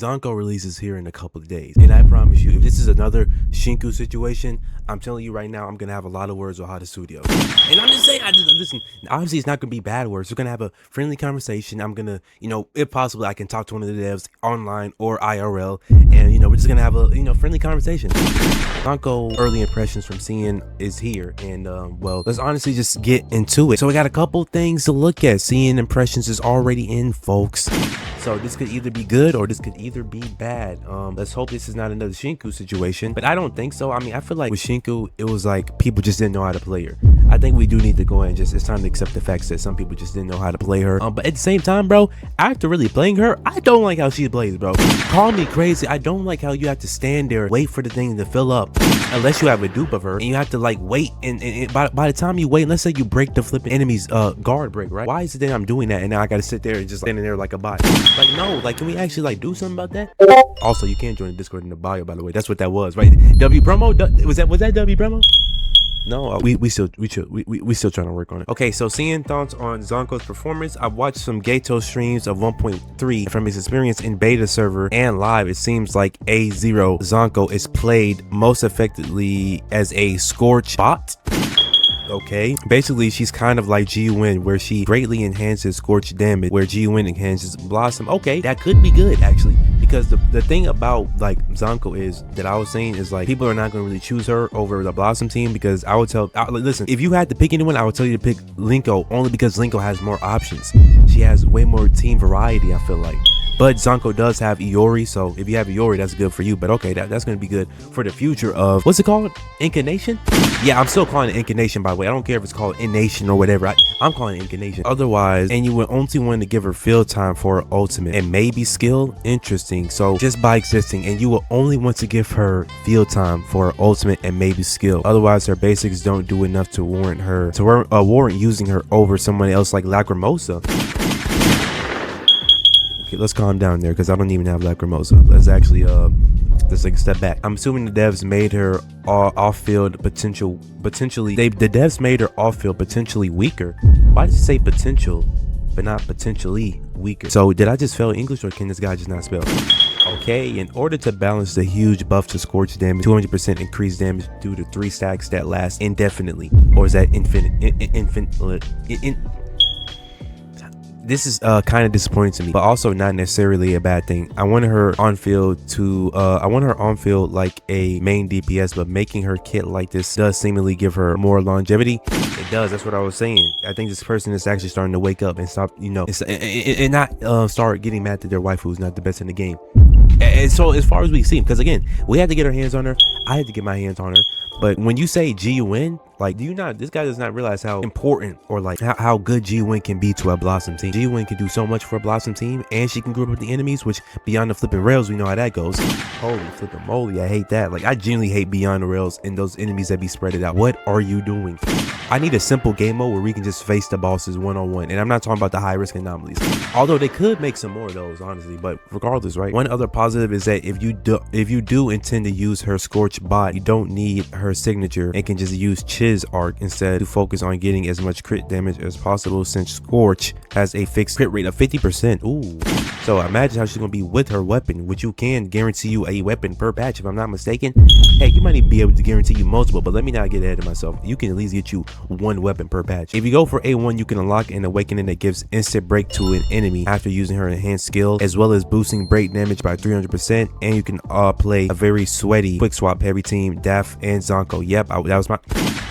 Zonko releases here in a couple of days. And I promise you, if this is another Shinku situation, I'm telling you right now, I'm going to have a lot of words on how to studio. And I'm just saying, listen, obviously it's not going to be bad words. We're going to have a friendly conversation. I'm going to, if possible, I can talk to one of the devs online or IRL. And, we're just going to have a, friendly conversation. Zonko early impressions from seeing is here. And, well, let's honestly just get into it. So we got a couple things to look at. Seeing impressions is already in, folks. So this could either be good or this could either be bad. Let's hope this is not another Shinku situation, but I don't think so. I mean, I feel like with Shinku, it was like people just didn't know how to play her. I think we do need to go ahead and it's time to accept the facts that some people just didn't know how to play her. But at the same time, bro, after really playing her, I don't like how she plays, bro. Call me crazy. I don't like how you have to stand there, wait for the thing to fill up, unless you have a dupe of her, and you have to like wait. And by the time you wait, let's say you break the flipping enemy's guard break, right? Why is it that I'm doing that and now I got to sit there and just standing there like a bot? Like, no, like, can we actually like do something about that? Also, you can join the Discord in the bio, by the way. That's what that was, right? W promo? Was that W promo? No, we still trying to work on it. Okay, so seeing thoughts on Zonko's performance, I've watched some Gato streams of 1.3 from his experience in beta server and live. It seems like A0 Zonko is played most effectively as a Scorch bot. Okay, basically she's kind of like G-Win, where she greatly enhances Scorch damage, where G-Win enhances Blossom. Okay, that could be good actually, because the thing about like Zankou is that I was saying is like people are not going to really choose her over the Blossom team, because I would listen, if you had to pick anyone, I would tell you to pick Linko, only because Linko has more options. She has way more team variety, I feel like. But Zankou does have Iori, so if you have Iori, that's good for you. But okay, that's going to be good for the future of, what's it called? Incarnation? Yeah, I'm still calling it Incarnation, by the way. I don't care if it's called Innation or whatever. I'm calling it Incarnation. Otherwise, and you would only want to give her field time for her ultimate and maybe skill. Interesting. So just by existing, and you will only want to give her field time for her ultimate and maybe skill. Otherwise, her basics don't do enough to warrant warrant using her over someone else like Lacrimosa. Okay, let's calm down there, because I don't even have Lacrimosa. Let's actually let's take a step back. I'm assuming the devs made her off-field potentially the devs made her off-field potentially weaker. Why did it say potential but not potentially weaker? So did I just fail English, or can this guy just not spell? Okay, in order to balance the huge buff to Scorch damage, 200% increased damage due to 3 stacks that last indefinitely, or is that infinite? This is kind of disappointing to me, but also not necessarily a bad thing. I wanted her on field like a main DPS, but making her kit like this does seemingly give her more longevity. It does. That's what I was saying. I think this person is actually starting to wake up and stop, and not start getting mad that their waifu is not the best in the game. And so as far as we see, because again, we had to get our hands on her. I had to get my hands on her. But when you say G-Win, like, this guy does not realize how important or like how good G-Win can be to a Blossom team. G-Win can do so much for a Blossom team, and she can group up the enemies, which beyond the flipping rails, we know how that goes. Holy flipping moly, I hate that. Like, I genuinely hate beyond the rails and those enemies that be spreaded out. What are you doing? I need a simple game mode where we can just face the bosses one-on-one, and I'm not talking about the high risk anomalies, although they could make some more of those, honestly. But regardless, right, one other positive is that if you do intend to use her Scorch bot, you don't need her signature and can just use Chiz arc instead to focus on getting as much crit damage as possible, since Scorch has a fixed crit rate of 50%. Ooh, so imagine how she's gonna be with her weapon, which you can guarantee you a weapon per patch, if I'm not mistaken. Hey, you might even be able to guarantee you multiple, but let me not get ahead of myself. You can at least get you one weapon per patch. If you go for A1, you can unlock an awakening that gives instant break to an enemy after using her enhanced skill, as well as boosting break damage by 300%, and you can play a very sweaty quick swap heavy team, Daph and Zonko. Yep, that was my,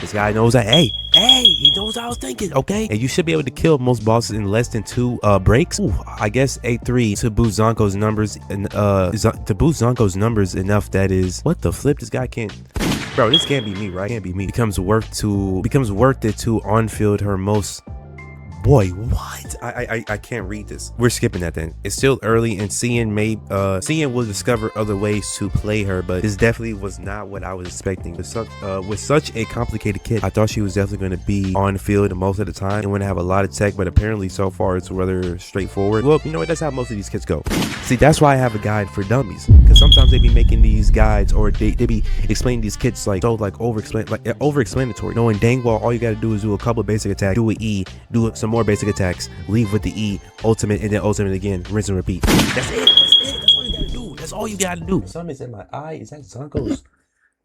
this guy knows that. Hey, he knows what I was thinking. Okay, and you should be able to kill most bosses in less than 2 breaks. Ooh, I guess A3 to boost Zonko's numbers, and to boost Zonko's numbers enough that is, what the flip, this guy can't. Bro, this can't be me, right? Can't be me. Becomes worth it to on-field her most. Boy, what? I can't read this. We're skipping that then. It's still early, and Cian will discover other ways to play her, but this definitely was not what I was expecting. With such a complicated kit, I thought she was definitely going to be on field most of the time and want to have a lot of tech, but apparently so far it's rather straightforward. Well, you know what? That's how most of these kits go. See, that's why I have a guide for dummies, because sometimes they be making these guides, or they be explaining these kits like so like over-explanatory, knowing dang well all you got to do is do a couple of basic attacks, do an E, do some more basic attacks, leave with the E, ultimate, and then ultimate again, rinse and repeat. That's it. That's all you gotta do. That's all you gotta do. Some is in my eye. Is that Zonko's?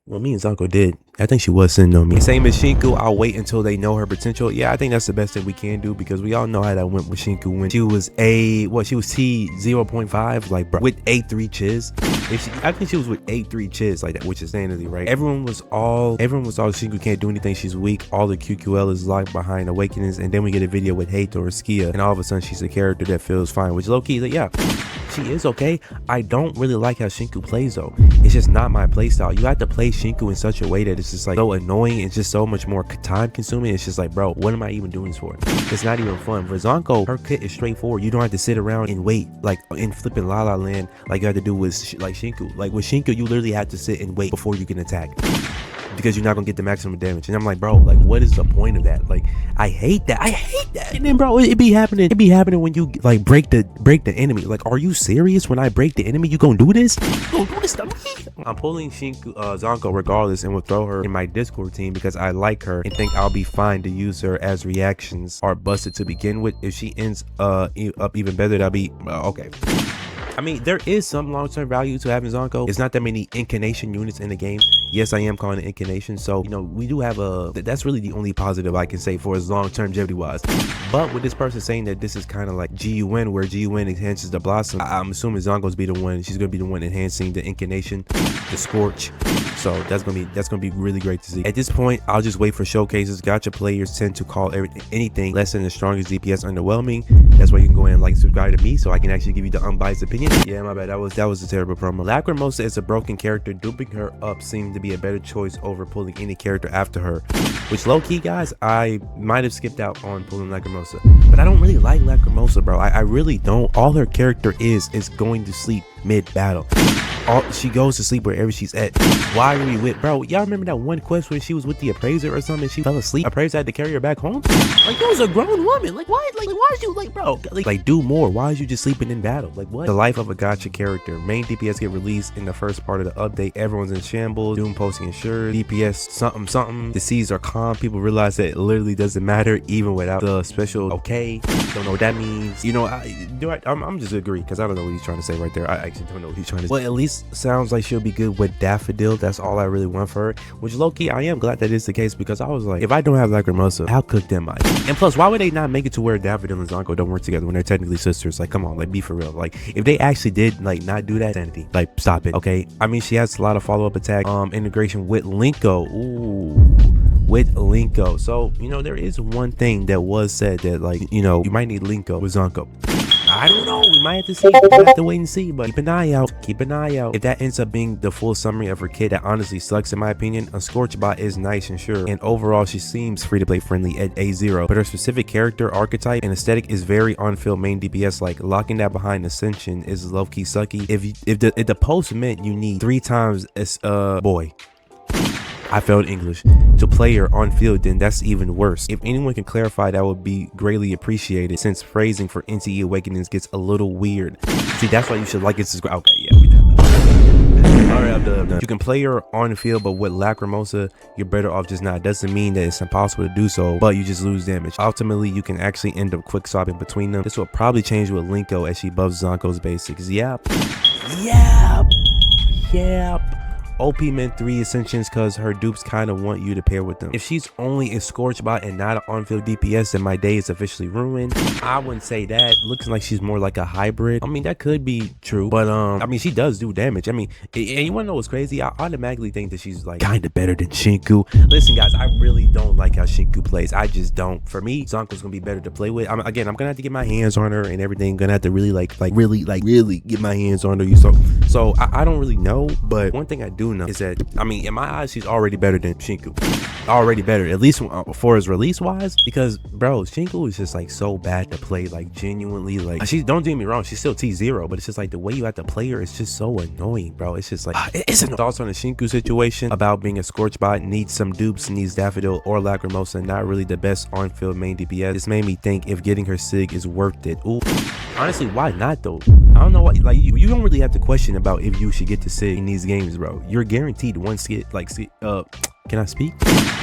Well, me and Zankou did. I think she was sitting on me. Same as Shinku, I'll wait until they know her potential. Yeah, I think that's the best thing we can do because we all know how that went with Shinku when she was she was T 0.5, like, bro, with A3 chiz. I think she was with A3 chiz like that, which is sanity, right? Everyone was all Shinku can't do anything, she's weak. All the QQL is locked behind Awakenings, and then we get a video with Hato or Skia, and all of a sudden she's a character that feels fine, which low key, like, yeah, she is okay. I don't really like how Shinku plays though. It's just not my playstyle. You have to play Shinku in such a way that it's just like so annoying. It's just so much more time consuming. It's just like, bro, what am I even doing this for? It's not even fun. For Zonko, her kit is straightforward. You don't have to sit around and wait like in flipping La La Land like you have to do with like Shinku. Like with Shinku, you literally have to sit and wait before you can attack, because you're not gonna get the maximum damage. And I'm like, bro, like, what is the point of that? Like, I hate that. And then, bro, it be happening when you like break the enemy. Like, are you serious? When I break the enemy, you gonna do this? You gonna do this to me? I'm pulling Zonko regardless, and will throw her in my Discord team because I like her and think I'll be fine to use her as reactions are busted to begin with. If she ends up even better, that'll be okay. I mean, there is some long-term value to having Zonko. It's not that many incarnation units in the game. Yes, I am calling it incarnation. So, you know, we do have that's really the only positive I can say for as long-term longevity-wise. But with this person saying that this is kind of like GUN, where GUN enhances the Blossom, I'm assuming Zonko's be the one. She's gonna be the one enhancing the incarnation, the Scorch. So that's gonna be really great to see. At this point, I'll just wait for showcases. Gacha players tend to call anything less than the strongest DPS underwhelming. That's why you can go ahead and like subscribe to me so I can actually give you the unbiased opinion. Yeah, my bad. That was a terrible promo. Lacrimosa is a broken character. Duping her up seemed to be a better choice over pulling any character after her. Which low key, guys, I might have skipped out on pulling Lacrimosa, but I don't really like Lacrimosa, bro. I really don't. All her character is going to sleep mid battle. She goes to sleep wherever she's at. Why are we with, bro? Y'all remember that one quest where she was with the appraiser or something? She fell asleep. Appraiser had to carry her back home. Like, you was a grown woman. Like, why? Like, why is you like, bro? Like, do more. Why is you just sleeping in battle? Like, what? The life of a gacha character. Main DPS get released in the first part of the update. Everyone's in shambles. Doom posting insured. DPS something. The seas are calm. People realize that it literally doesn't matter even without the special. Okay, don't know what that means. You know, I'm just agree because I don't know what he's trying to say right there. I actually don't know what he's trying to say. Well, at least sounds like she'll be good with Daffodil. That's all I really want for her, which low-key I am glad that is the case, because I was like, if I don't have Lacrimosa, how cooked am I? And plus, why would they not make it to where Daffodil and Zonko don't work together when they're technically sisters? Like, come on, like, be for real. Like, if they actually did like not do that, sanity, like, stop it. Okay, I mean, she has a lot of follow-up attack integration with Linko. With Linko. So, you know, there is one thing that was said that, like, you know, you might need Linko with Zonko. I don't know. We might have to see. We might have to wait and see, but keep an eye out. Keep an eye out. If that ends up being the full summary of her kit, that honestly sucks in my opinion. A Scorch bot is nice and sure, and overall she seems free to play friendly at A0, but her specific character archetype and aesthetic is very on-field main DPS. Like, locking that behind Ascension is low-key sucky. If the post meant you need 3 times as boy, I failed English, to play her on field, then that's even worse. If anyone can clarify, that would be greatly appreciated, since phrasing for NTE Awakenings gets a little weird. See, that's why you should like and subscribe. Okay, yeah, we done. Alright, I'm done. You can play her on the field, but with Lacrimosa, you're better off just not. Doesn't mean that it's impossible to do so, but you just lose damage. Ultimately, you can actually end up quick swapping between them. This will probably change with Linko as she buffs Zonko's basics. Yep. OP meant 3 Ascensions because her dupes kind of want you to pair with them. If she's only a Scorch bot and not an on-field DPS, then my day is officially ruined. I wouldn't say that. Looks like she's more like a hybrid. I mean, that could be true, but I mean, she does do damage. I mean, and you want to know what's crazy? I automatically think that she's like kind of better than Shinku. Listen, guys, I really don't like how Shinku plays. I just don't. For me, Zonko's gonna be better to play with. Again, I'm gonna have to get my hands on her and everything. Gonna have to really really get my hands on her. So I don't really know, but one thing I do know is that, I mean, in my eyes, she's already better than Shinku. Already better, at least for his release wise, because bro, Shinku is just like so bad to play. Like, genuinely, like, she, don't get me wrong, she's still T0, but it's just like the way you have to play her is just so annoying, bro. It's just like it's an thoughts on the Shinku situation about being a Scorch bot, needs some dupes, needs Daffodil or Lacrimosa, not really the best on-field main DPS. This made me think if getting her Sig is worth it. Ooh, honestly, why not though? I don't know what, like, you don't really have to question about if you should get the Sig in these games, bro. You're you're guaranteed one skit, like can I speak?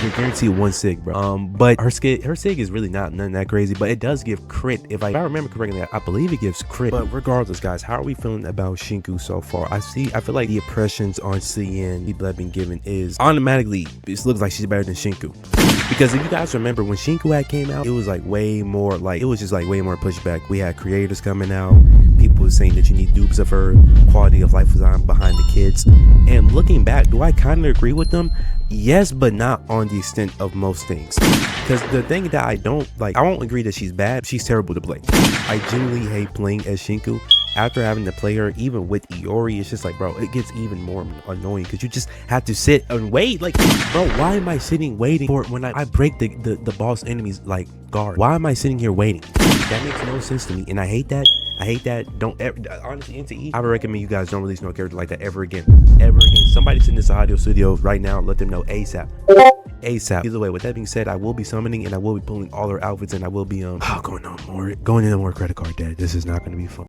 You're guaranteed one sig, bro. But her sig is really nothing that crazy, but it does give crit. If I remember correctly, I believe it gives crit. But regardless, guys, how are we feeling about Shinku so far? I feel like the impressions on CN people have been given is automatically, it looks like she's better than Shinku. Because if you guys remember when Shinku had came out, it was like way more like, it was just like way more pushback. We had creators coming out, people were saying that you need dupes of her, quality of life was on behind the kids. And looking back, do I kind of agree with them? Yes, but not on the extent of most things. Because the thing that I don't like, I won't agree that she's bad. She's terrible to play. I genuinely hate playing as Shinku. After having to play her, even with Iori, it's just like, bro, it gets even more annoying because you just have to sit and wait. Like, bro, why am I sitting waiting for when I break the boss enemy's like guard? Why am I sitting here waiting? That makes no sense to me, and I hate that. I hate that. Don't ever, honestly, NTE, I would recommend you guys don't release no character like that ever again. Ever again. Somebody send this audio studio right now. Let them know ASAP. ASAP. Either way, with that being said, I will be summoning and I will be pulling all her outfits and I will be going into more credit card debt. This is not going to be fun.